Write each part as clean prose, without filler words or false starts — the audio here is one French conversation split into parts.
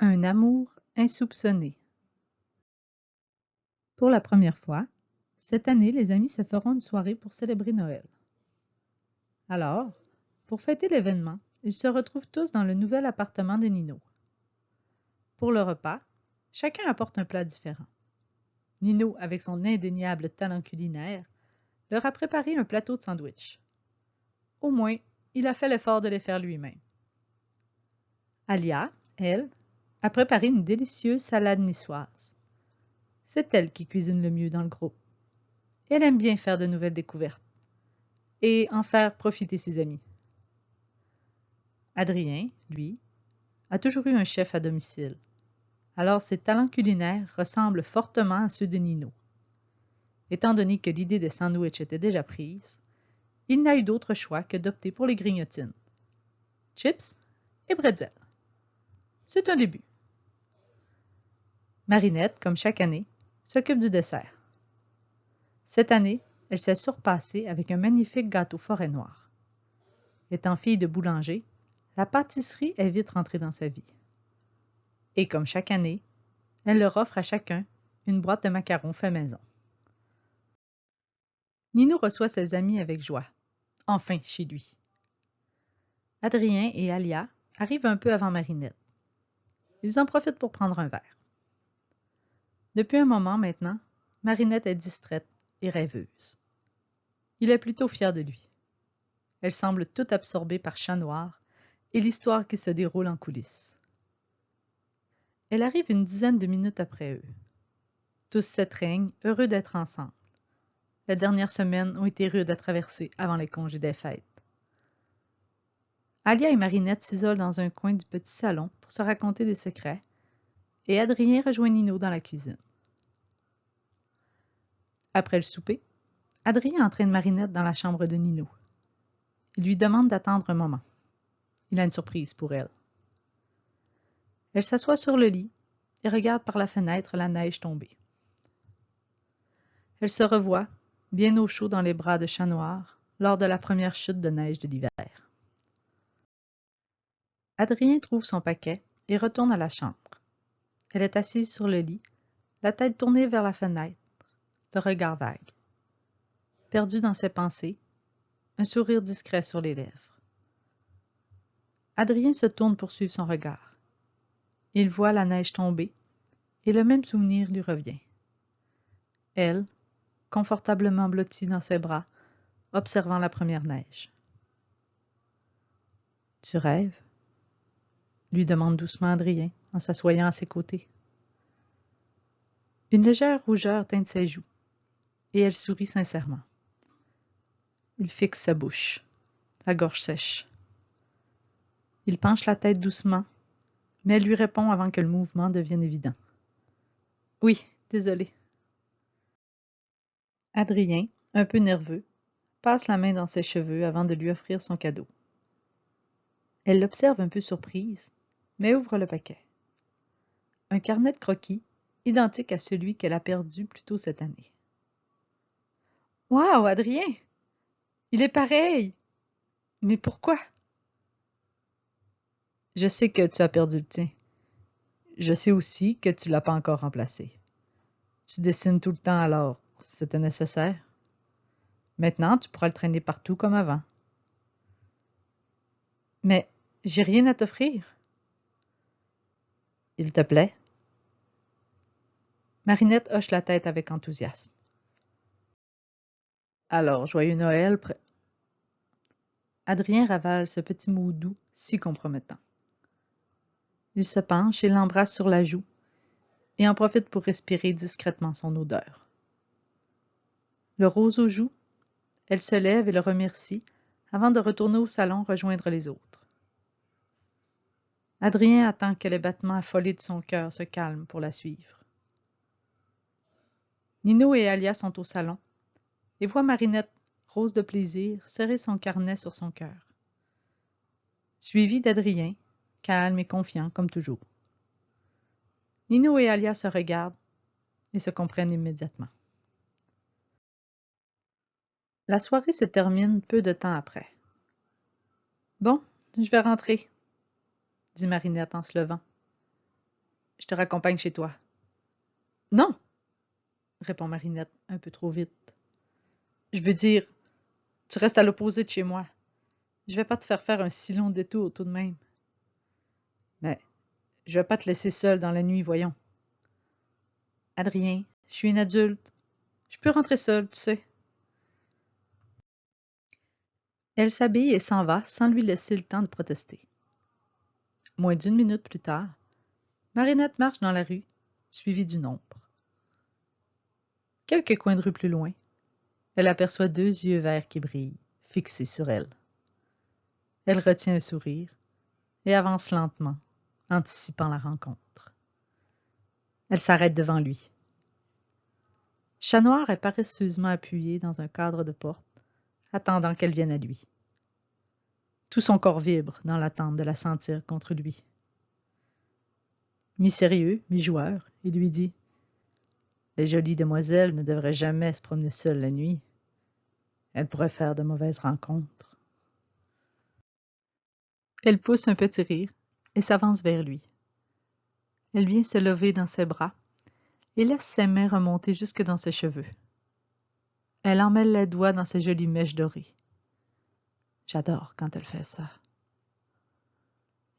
Un amour insoupçonné. Pour la première fois, cette année, les amis se feront une soirée pour célébrer Noël. Alors, pour fêter l'événement, ils se retrouvent tous dans le nouvel appartement de Nino. Pour le repas, chacun apporte un plat différent. Nino, avec son indéniable talent culinaire, leur a préparé un plateau de sandwich. Au moins, il a fait l'effort de les faire lui-même. Alia, elle, a préparé une délicieuse salade niçoise. C'est elle qui cuisine le mieux dans le groupe. Elle aime bien faire de nouvelles découvertes et en faire profiter ses amis. Adrien, lui, a toujours eu un chef à domicile, alors ses talents culinaires ressemblent fortement à ceux de Nino. Étant donné que l'idée des sandwichs était déjà prise, il n'a eu d'autre choix que d'opter pour les grignotines. Chips et bretzels. C'est un début. Marinette, comme chaque année, s'occupe du dessert. Cette année, elle s'est surpassée avec un magnifique gâteau forêt noire. Étant fille de boulanger, la pâtisserie est vite rentrée dans sa vie. Et comme chaque année, elle leur offre à chacun une boîte de macarons fait maison. Nino reçoit ses amis avec joie. Enfin, chez lui. Adrien et Alia arrivent un peu avant Marinette. Ils en profitent pour prendre un verre. Depuis un moment maintenant, Marinette est distraite et rêveuse. Il est plutôt fier de lui. Elle semble toute absorbée par Chat Noir et l'histoire qui se déroule en coulisses. Elle arrive une dizaine de minutes après eux. Tous s'étreignent, heureux d'être ensemble. Les dernières semaines ont été rudes à traverser avant les congés des fêtes. Alia et Marinette s'isolent dans un coin du petit salon pour se raconter des secrets, et Adrien rejoint Nino dans la cuisine. Après le souper, Adrien entraîne Marinette dans la chambre de Nino. Il lui demande d'attendre un moment. Il a une surprise pour elle. Elle s'assoit sur le lit et regarde par la fenêtre la neige tomber. Elle se revoit, bien au chaud dans les bras de Chat Noir, lors de la première chute de neige de l'hiver. Adrien trouve son paquet et retourne à la chambre. Elle est assise sur le lit, la tête tournée vers la fenêtre, le regard vague. Perdue dans ses pensées, un sourire discret sur les lèvres. Adrien se tourne pour suivre son regard. Il voit la neige tomber et le même souvenir lui revient. Elle, confortablement blottie dans ses bras, observant la première neige. « Tu rêves ?» lui demande doucement Adrien en s'assoyant à ses côtés. Une légère rougeur teinte ses joues et elle sourit sincèrement. Il fixe sa bouche, la gorge sèche. Il penche la tête doucement, mais elle lui répond avant que le mouvement devienne évident. « Oui, désolé. » Adrien, un peu nerveux, passe la main dans ses cheveux avant de lui offrir son cadeau. Elle l'observe un peu surprise, mais ouvre le paquet. Un carnet de croquis, identique à celui qu'elle a perdu plus tôt cette année. « Wow, Adrien! Il est pareil! Mais pourquoi? » « Je sais que tu as perdu le tien. Je sais aussi que tu ne l'as pas encore remplacé. Tu dessines tout le temps alors, c'était nécessaire. Maintenant, tu pourras le traîner partout comme avant. » « Mais j'ai rien à t'offrir. » « Il te plaît? » Marinette hoche la tête avec enthousiasme. « Alors, joyeux Noël, Adrien ravale ce petit mot doux, si compromettant. Il se penche et l'embrasse sur la joue, et en profite pour respirer discrètement son odeur. Le rose aux joues, elle se lève et le remercie avant de retourner au salon rejoindre les autres. Adrien attend que les battements affolés de son cœur se calment pour la suivre. Nino et Alia sont au salon et voient Marinette, rose de plaisir, serrer son carnet sur son cœur. Suivi d'Adrien, calme et confiant comme toujours. Nino et Alia se regardent et se comprennent immédiatement. La soirée se termine peu de temps après. « Bon, je vais rentrer, » dit Marinette en se levant. Je te raccompagne chez toi. Non, répond Marinette un peu trop vite. Je veux dire, tu restes à l'opposé de chez moi. Je vais pas te faire un si long détour tout de même. Mais je vais pas te laisser seule dans la nuit, voyons. Adrien, je suis une adulte. Je peux rentrer seule, tu sais. Elle s'habille et s'en va sans lui laisser le temps de protester. Moins d'une minute plus tard, Marinette marche dans la rue, suivie d'une ombre. Quelques coins de rue plus loin, elle aperçoit deux yeux verts qui brillent, fixés sur elle. Elle retient un sourire et avance lentement, anticipant la rencontre. Elle s'arrête devant lui. Chat Noir est paresseusement appuyé dans un cadre de porte, attendant qu'elle vienne à lui. Tout son corps vibre dans l'attente de la sentir contre lui. Mi-sérieux, mi-joueur, il lui dit « Les jolies demoiselles ne devraient jamais se promener seules la nuit. Elles pourraient faire de mauvaises rencontres. » Elle pousse un petit rire et s'avance vers lui. Elle vient se lever dans ses bras et laisse ses mains remonter jusque dans ses cheveux. Elle emmêle les doigts dans ses jolies mèches dorées. J'adore quand elle fait ça.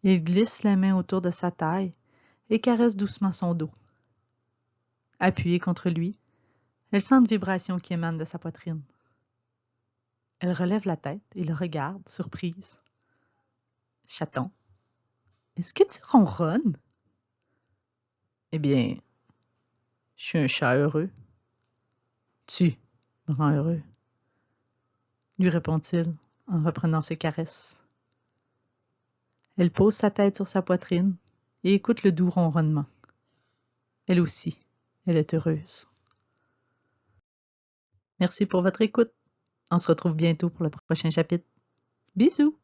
Il glisse les mains autour de sa taille et caresse doucement son dos. Appuyée contre lui, elle sent une vibration qui émane de sa poitrine. Elle relève la tête et le regarde, surprise. « Chaton, est-ce que tu ronronnes? » « Eh bien, je suis un chat heureux. »« Tu me rends heureux, » lui répond-il en reprenant ses caresses. Elle pose sa tête sur sa poitrine et écoute le doux ronronnement. Elle aussi, elle est heureuse. Merci pour votre écoute. On se retrouve bientôt pour le prochain chapitre. Bisous!